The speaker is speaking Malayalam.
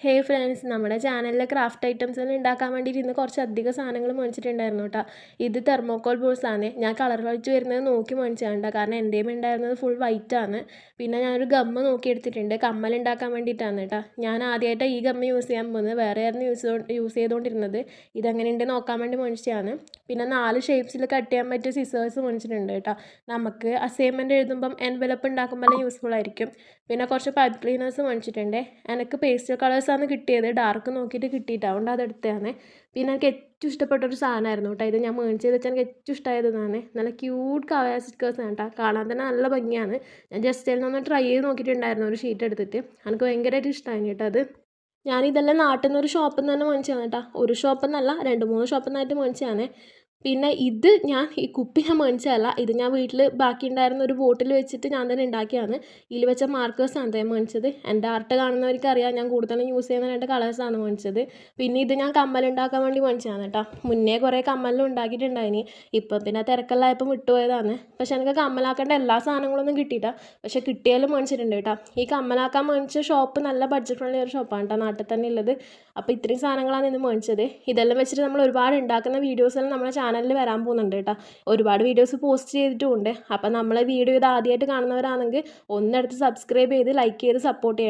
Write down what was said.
ഹേ ഫ്രണ്ട്സ്, നമ്മുടെ ചാനലിലെ ക്രാഫ്റ്റ് ഐറ്റംസ് ഉണ്ടാക്കാൻ വേണ്ടിയിട്ട് ഇന്ന് കുറച്ചധികം സാധനങ്ങൾ മേടിച്ചിട്ടുണ്ടായിരുന്നു കേട്ടോ. ഇത് തെർമോക്കോൾ ബോൾസാണ്. ഞാൻ കളർ വൈറ്റ് വരുന്നത് നോക്കി മേടിച്ചാണ് കേട്ടോ, കാരണം എൻ്റെയും ഉണ്ടായിരുന്നത് ഫുൾ വൈറ്റ് ആണ്. പിന്നെ ഞാനൊരു ഗമ്മ് നോക്കി എടുത്തിട്ടുണ്ട്, കമ്മൽ ഉണ്ടാക്കാൻ വേണ്ടിയിട്ടാണ് കേട്ടോ. ഞാൻ ആദ്യമായിട്ടാണ് ഈ ഗമ്മ് യൂസ് ചെയ്യാൻ പോകുന്നത്, വേറെ ആയിരുന്നു യൂസ് ചെയ്തുകൊണ്ടിരുന്നത്. ഇതെങ്ങനെയുണ്ട് നോക്കാൻ വേണ്ടി മേടിച്ചതാണ്. പിന്നെ 4 ഷേപ്സിൽ കട്ട് ചെയ്യാൻ പറ്റിയ സിസേഴ്സ് മേടിച്ചിട്ടുണ്ട് കേട്ടോ. നമുക്ക് അസൈൻമെൻറ്റ് എഴുതുമ്പം എൻവലപ്പ് ഉണ്ടാക്കുമ്പോൾ യൂസ്ഫുൾ ആയിരിക്കും. പിന്നെ കുറച്ച് പൈപ്പ് ക്ലീനേഴ്സ് മേടിച്ചിട്ടുണ്ട്. എനിക്ക് പേസ്റ്റൽ കളേഴ്സാണ് കിട്ടിയത്, ഡാർക്ക് നോക്കിയിട്ട് കിട്ടിയിട്ട് അതുകൊണ്ട് അതെടുത്തതാണ്. പിന്നെ എനിക്ക് ഏറ്റവും ഇഷ്ടപ്പെട്ടൊരു സാധനമായിരുന്നു കേട്ടോ ഇത്. ഞാൻ മേടിച്ചത് വെച്ചാൽ എനിക്ക് ഏറ്റവും ഇഷ്ടമായതാണ്. നല്ല ക്യൂട്ട് കവയ സ്റ്റിക്കേഴ്സ് ആണ് കേട്ടോ, കാണാൻ തന്നെ നല്ല ഭംഗിയാണ്. ഞാൻ ജസ്റ്റ് അതിനൊന്ന് ട്രൈ ചെയ്ത് നോക്കിയിട്ടുണ്ടായിരുന്നു ഒരു ഷീറ്റ് എടുത്തിട്ട്. എനിക്ക് ഭയങ്കരമായിട്ട് ഇഷ്ടമായി കേട്ടോ അത്. ഞാനിതെല്ലാം നാട്ടിൽ നിന്ന് ഒരു ഷോപ്പിൽ നിന്ന് തന്നെ മേടിച്ചതാണ് കേട്ടോ. ഒരു ഷോപ്പിൽ നിന്നല്ല, 2-3 ഷോപ്പിൽ നിന്നായിട്ട് മേടിച്ചതാണ്. പിന്നെ ഇത് ഞാൻ ഈ കുപ്പി ഞാൻ മേടിച്ചതല്ല, ഇത് ഞാൻ വീട്ടിൽ ബാക്കി ഉണ്ടായിരുന്ന ഒരു ബോട്ടിൽ വെച്ചിട്ട് ഞാൻ തന്നെ ഉണ്ടാക്കിയതാണ്. ഇതിൽ വെച്ച മാർക്കേഴ്സാണ് ഞാൻ മേടിച്ചത്. എൻ്റെ ആർട്ട് കാണുന്നവർക്ക് അറിയാം, ഞാൻ കൂടുതലും യൂസ് ചെയ്യുന്ന 2 കളേഴ്സാണ് മേടിച്ചത്. പിന്നെ ഇത് ഞാൻ കമ്മലുണ്ടാക്കാൻ വേണ്ടി മേടിച്ചതാണ് കേട്ടോ. മുന്നേ കുറേ കമ്മലും ഉണ്ടാക്കിയിട്ടുണ്ടായിനി, ഇപ്പം പിന്നെ തിരക്കെല്ലായപ്പോൾ വിട്ടുപോയതാണ്. പക്ഷെ എനിക്ക് കമ്മലാക്കേണ്ട എല്ലാ സാധനങ്ങളൊന്നും കിട്ടിയില്ല, പക്ഷെ കിട്ടിയാലും മേടിച്ചിട്ടുണ്ട് കേട്ടോ. ഈ കമ്മലാക്കാൻ മേടിച്ച ഷോപ്പ് നല്ല ബഡ്ജറ്റ് ഫ്രണ്ട്ലി ഒരു ഷോപ്പാണ് കേട്ടോ, നാട്ടിൽ തന്നെ ഉള്ളത്. അപ്പോൾ ഇത്രയും സാധനങ്ങളാണ് ഇന്ന് മേടിച്ചത്. ഇതെല്ലാം വെച്ചിട്ട് നമ്മൾ ഒരുപാട് ഉണ്ടാക്കുന്ന വീഡിയോസെല്ലാം നമ്മുടെ ചാനലിൽ വരാൻ പോകുന്നുണ്ട് കേട്ടോ. ഒരുപാട് വീഡിയോസ് പോസ്റ്റ് ചെയ്തിട്ടുമുണ്ട്. അപ്പോൾ നമ്മളെ വീഡിയോ ഇത് ആദ്യമായിട്ട് കാണുന്നവരാണെങ്കിൽ ഒന്നെടുത്ത് സബ്സ്ക്രൈബ് ചെയ്ത് ലൈക്ക് ചെയ്ത് സപ്പോർട്ട് ചെയ്യണം.